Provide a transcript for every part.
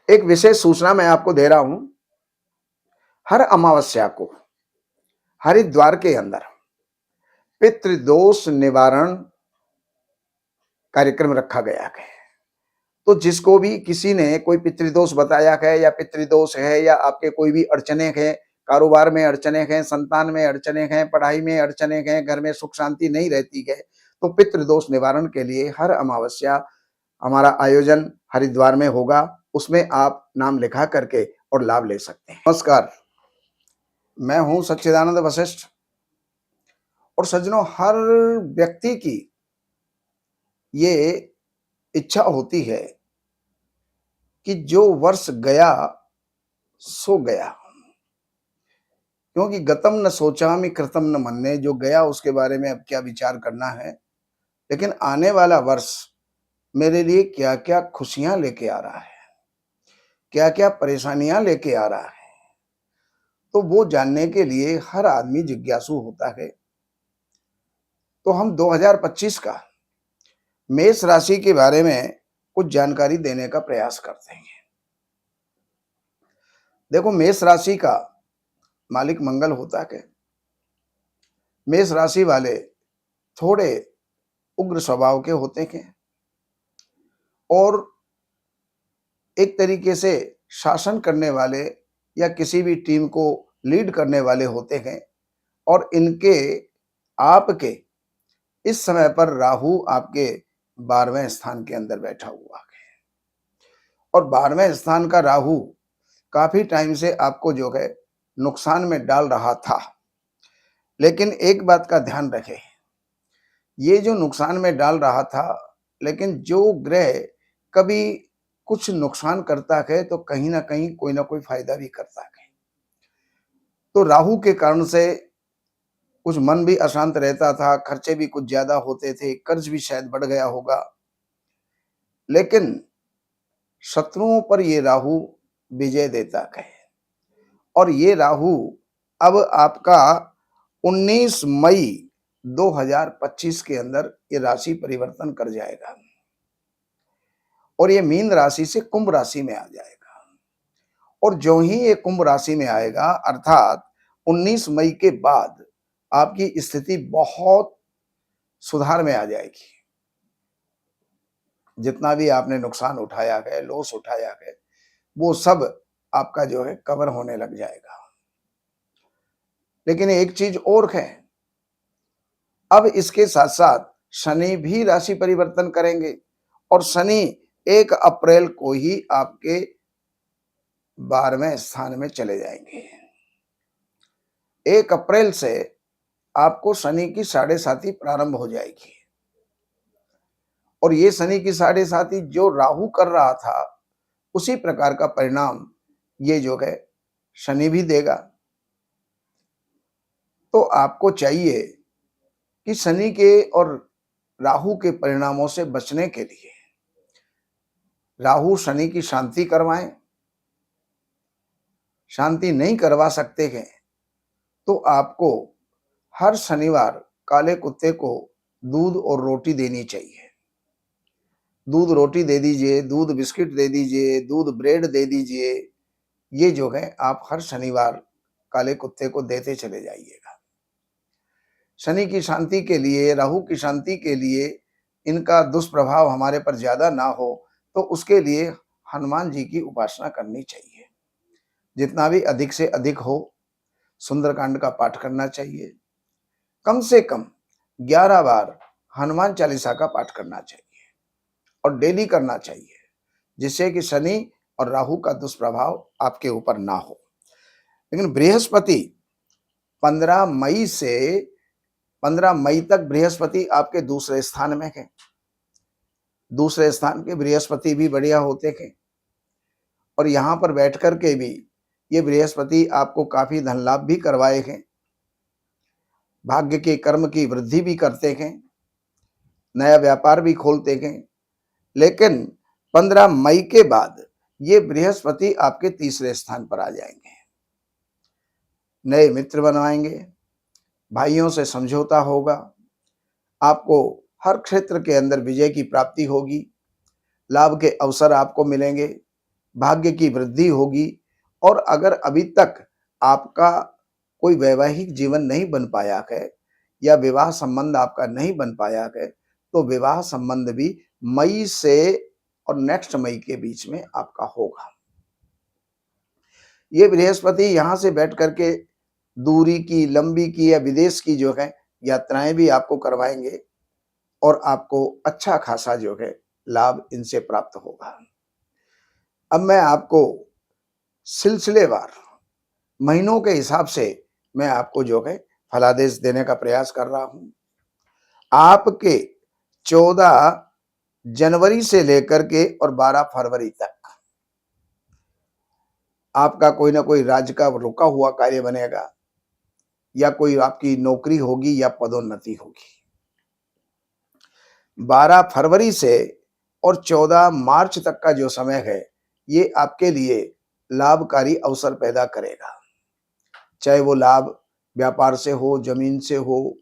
एक विशेष सूचना मैं आपको दे रहा हूं। हर अमावस्या को हरिद्वार के अंदर पितृदोष निवारण कार्यक्रम रखा गया है। तो जिसको भी किसी ने कोई पितृदोष बताया है या पितृदोष है या आपके कोई भी अड़चने हैं, कारोबार में अड़चने हैं, संतान में अड़चने हैं, पढ़ाई में अड़चने हैं, घर में सुख शांति नहीं रहती है, तो पितृदोष निवारण के लिए हर अमावस्या हमारा आयोजन हरिद्वार में होगा। उसमें आप नाम लिखा करके और लाभ ले सकते हैं। नमस्कार, मैं हूं सच्चिदानंद वशिष्ठ। और सज्जनों, हर व्यक्ति की ये इच्छा होती है कि जो वर्ष गया सो गया, क्योंकि गतम न सोचामि कृतम न मन्ये। जो गया उसके बारे में अब क्या विचार करना है, लेकिन आने वाला वर्ष मेरे लिए क्या क्या खुशियां लेके आ रहा है, क्या क्या परेशानियां लेके आ रहा है, तो वो जानने के लिए हर आदमी जिज्ञासु होता है। तो हम 2025 का मेष राशि के बारे में कुछ जानकारी देने का प्रयास करते हैं। देखो, मेष राशि का मालिक मंगल होता है। मेष राशि वाले थोड़े उग्र स्वभाव के होते हैं और एक तरीके से शासन करने वाले या किसी भी टीम को लीड करने वाले होते हैं। और इनके आपके इस समय पर राहु आपके 12वें स्थान के अंदर बैठा हुआ है। और 12वें स्थान का राहु काफी टाइम से आपको जो है नुकसान में डाल रहा था। लेकिन एक बात का ध्यान रखें, ये जो नुकसान में डाल रहा था, लेकिन जो ग्रह कभी कुछ नुकसान करता है तो कहीं ना कहीं कोई ना कोई फायदा भी करता है। तो राहु के कारण से कुछ मन भी अशांत रहता था, खर्चे भी कुछ ज्यादा होते थे, कर्ज भी शायद बढ़ गया होगा। लेकिन शत्रुओं पर ये राहु विजय देता है। और ये राहु अब आपका 19 मई 2025 के अंदर ये राशि परिवर्तन कर जाएगा और ये मीन राशि से कुंभ राशि में आ जाएगा। और जो ही ये कुंभ राशि में आएगा, अर्थात 19 मई के बाद आपकी स्थिति बहुत सुधार में आ जाएगी। जितना भी आपने नुकसान उठाया है, लॉस उठाया है, वो सब आपका जो है कवर होने लग जाएगा। लेकिन एक चीज और है, अब इसके साथ साथ शनि भी राशि परिवर्तन करेंगे और शनि 1 अप्रैल को ही आपके 12वें स्थान में चले जाएंगे। 1 अप्रैल से आपको शनि की साढ़े साती प्रारंभ हो जाएगी। और ये शनि की साढ़े साती जो राहु कर रहा था, उसी प्रकार का परिणाम ये जो है शनि भी देगा। तो आपको चाहिए कि शनि के और राहु के परिणामों से बचने के लिए राहु शनि की शांति करवाएं। शांति नहीं करवा सकते हैं तो आपको हर शनिवार काले कुत्ते को दूध और रोटी देनी चाहिए। दूध रोटी दे दीजिए, दूध बिस्किट दे दीजिए, दूध ब्रेड दे दीजिए। ये जो है आप हर शनिवार काले कुत्ते को देते चले जाइएगा। शनि की शांति के लिए, राहु की शांति के लिए, इनका दुष्प्रभाव हमारे पर ज्यादा ना हो, तो उसके लिए हनुमान जी की उपासना करनी चाहिए। जितना भी अधिक से अधिक हो, सुंदरकांड का पाठ करना चाहिए। कम से कम 11 बार हनुमान चालीसा का पाठ करना चाहिए और डेली करना चाहिए, जिससे कि शनि और राहु का दुष्प्रभाव आपके ऊपर ना हो। लेकिन बृहस्पति 15 मई तक बृहस्पति आपके दूसरे स्थान में है। दूसरे स्थान के बृहस्पति भी बढ़िया होते हैं और यहाँ पर बैठ कर के भी ये बृहस्पति आपको काफी धन लाभ भी करवाए हैं, भाग्य के कर्म की वृद्धि भी करते हैं, नया व्यापार भी खोलते हैं। लेकिन 15 मई के बाद ये बृहस्पति आपके तीसरे स्थान पर आ जाएंगे। नए मित्र बनवाएंगे, भाइयों से समझौता होगा, आपको हर क्षेत्र के अंदर विजय की प्राप्ति होगी, लाभ के अवसर आपको मिलेंगे। भाग्य की वृद्धि होगी। और अगर अभी तक आपका कोई वैवाहिक जीवन नहीं बन पाया है या विवाह संबंध आपका नहीं बन पाया है, तो विवाह संबंध भी मई से और नेक्स्ट मई के बीच में आपका होगा। ये बृहस्पति यहाँ से बैठ करके दूरी की, लंबी की या विदेश की जो है यात्राएं भी आपको करवाएंगे और आपको अच्छा खासा जो है लाभ इनसे प्राप्त होगा। अब मैं आपको सिलसिलेवार महीनों के हिसाब से मैं आपको जो है फलादेश देने का प्रयास कर रहा हूं। आपके 14 जनवरी से लेकर के और 12 फरवरी तक आपका कोई ना कोई राज्य का रुका हुआ कार्य बनेगा या कोई आपकी नौकरी होगी या पदोन्नति होगी। 12 फरवरी से और 14 मार्च तक का जो समय है, ये आपके लिए लाभकारी अवसर पैदा करेगा। चाहे वो लाभ व्यापार से हो, जमीन से हो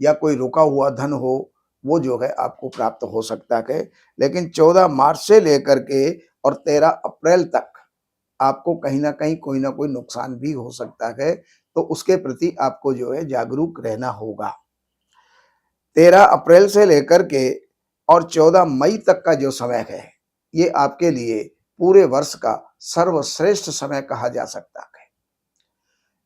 या कोई रुका हुआ धन हो, वो जो है आपको प्राप्त हो सकता है। लेकिन 14 मार्च से लेकर के और 13 अप्रैल तक आपको कहीं ना कहीं कोई ना कोई नुकसान भी हो सकता है, तो उसके प्रति आपको जो है जागरूक रहना होगा। 13 अप्रैल से लेकर के और 14 मई तक का जो समय है, ये आपके लिए पूरे वर्ष का सर्वश्रेष्ठ समय कहा जा सकता है।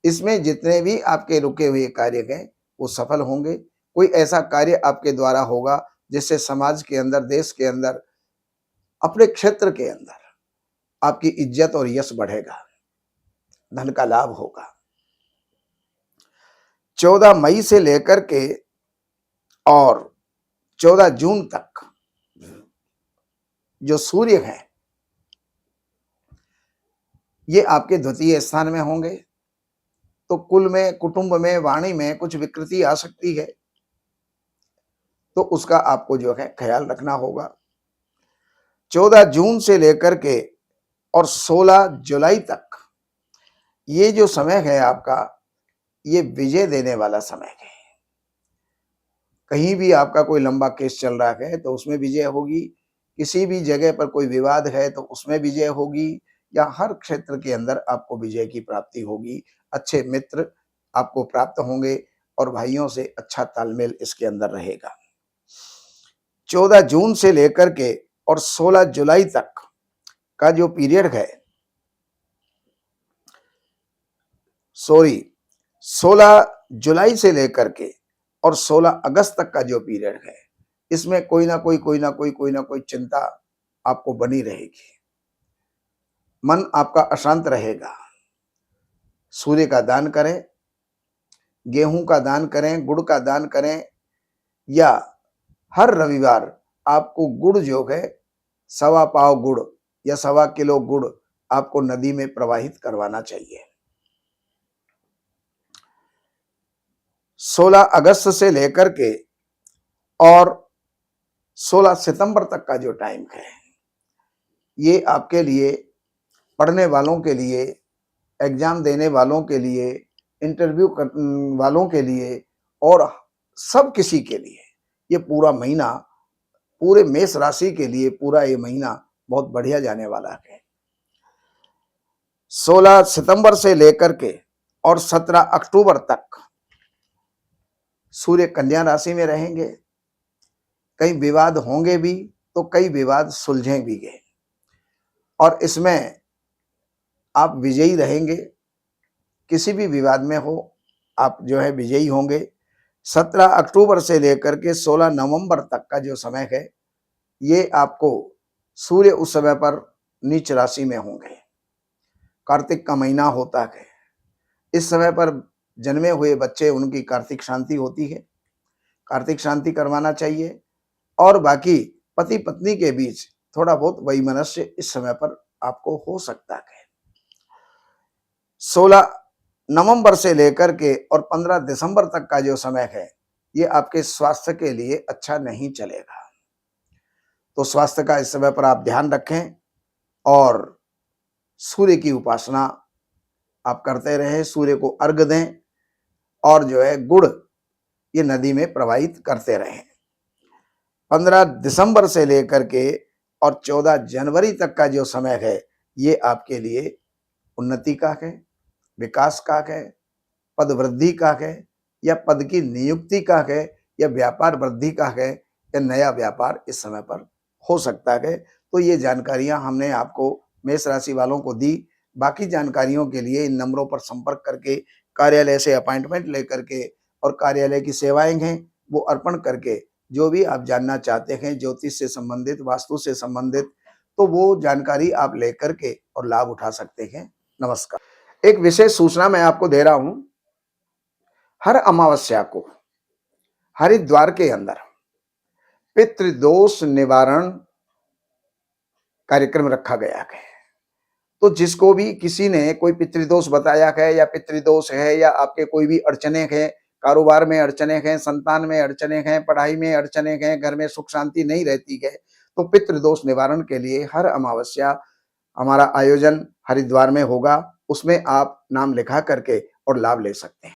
इसमें जितने भी आपके रुके हुए कार्य हैं वो सफल होंगे। कोई ऐसा कार्य आपके द्वारा होगा जिससे समाज के अंदर, देश के अंदर, अपने क्षेत्र के अंदर आपकी इज्जत और यश बढ़ेगा, धन का लाभ होगा। 14 मई से लेकर के और 14 जून तक जो सूर्य है ये आपके द्वितीय स्थान में होंगे, तो कुल में, कुटुंब में, वाणी में कुछ विकृति आ सकती है, तो उसका आपको जो है ख्याल रखना होगा। 14 जून से लेकर के और 16 जुलाई तक ये जो समय है आपका, ये विजय देने वाला समय है। कहीं भी आपका कोई लंबा केस चल रहा है तो उसमें विजय होगी, किसी भी जगह पर कोई विवाद है तो उसमें विजय होगी, या हर क्षेत्र के अंदर आपको विजय की प्राप्ति होगी। अच्छे मित्र आपको प्राप्त होंगे और भाइयों से अच्छा तालमेल इसके अंदर रहेगा। 14 जून से लेकर के और 16 जुलाई तक का जो पीरियड है, 16 जुलाई से लेकर के और 16 अगस्त तक का जो पीरियड है, इसमें कोई ना कोई चिंता आपको बनी रहेगी। मन आपका अशांत रहेगा। सूर्य का दान करें, गेहूं का दान करें, गुड़ का दान करें, या हर रविवार आपको गुड़ जो है 1.25 पाव गुड़ या 1.25 किलो गुड़ आपको नदी में प्रवाहित करवाना चाहिए। 16 अगस्त से लेकर के और 16 सितंबर तक का जो टाइम है, ये आपके लिए, पढ़ने वालों के लिए, एग्जाम देने वालों के लिए, इंटरव्यू वालों के लिए और सब किसी के लिए ये पूरा महीना, पूरे मेष राशि के लिए पूरा ये महीना बहुत बढ़िया जाने वाला है। 16 सितंबर से लेकर के और 17 अक्टूबर तक सूर्य कन्या राशि में रहेंगे। कई विवाद होंगे भी तो कई विवाद सुलझेंगे भी, और इसमें आप विजयी रहेंगे। किसी भी विवाद में हो आप जो है विजयी होंगे। 17 अक्टूबर से लेकर के 16 नवंबर तक का जो समय है, ये आपको सूर्य उस समय पर नीच राशि में होंगे। कार्तिक का महीना होता है, इस समय पर जन्मे हुए बच्चे, उनकी कार्तिक शांति होती है, कार्तिक शांति करवाना चाहिए। और बाकी पति पत्नी के बीच थोड़ा बहुत वैमनस्य इस समय पर आपको हो सकता है। 16 नवंबर से लेकर के और 15 दिसंबर तक का जो समय है, ये आपके स्वास्थ्य के लिए अच्छा नहीं चलेगा, तो स्वास्थ्य का इस समय पर आप ध्यान रखें और सूर्य की उपासना आप करते रहें, सूर्य को अर्घ दें और जो है गुड़ ये नदी में प्रवाहित करते रहें। 15 दिसंबर से लेकर के और 14 जनवरी तक का जो समय है, ये आपके लिए उन्नति का है, विकास का है, पद वृद्धि का है, या पद की नियुक्ति का है, या व्यापार वृद्धि का है, या नया व्यापार इस समय पर हो सकता है। तो ये जानकारियां हमने आपको मेष राशि वालों को दी। बाकी जानकारियों के लिए इन नंबरों पर संपर्क करके, कार्यालय से अपॉइंटमेंट लेकर के और कार्यालय की सेवाएं हैं वो अर्पण करके, जो भी आप जानना चाहते हैं ज्योतिष से संबंधित, वास्तु से संबंधित, तो वो जानकारी आप लेकर के और लाभ उठा सकते हैं। नमस्कार। एक विशेष सूचना मैं आपको दे रहा हूं। हर अमावस्या को हरिद्वार के अंदर पितृदोष निवारण कार्यक्रम रखा गया है। तो जिसको भी किसी ने कोई पितृदोष बताया है, या पितृदोष है, या आपके कोई भी अड़चने हैं, कारोबार में अड़चने हैं, संतान में अड़चने हैं, पढ़ाई में अड़चने हैं, घर में सुख शांति नहीं रहती है, तो पितृदोष निवारण के लिए हर अमावस्या हमारा आयोजन हरिद्वार में होगा। उसमें आप नाम लिखा करके और लाभ ले सकते हैं।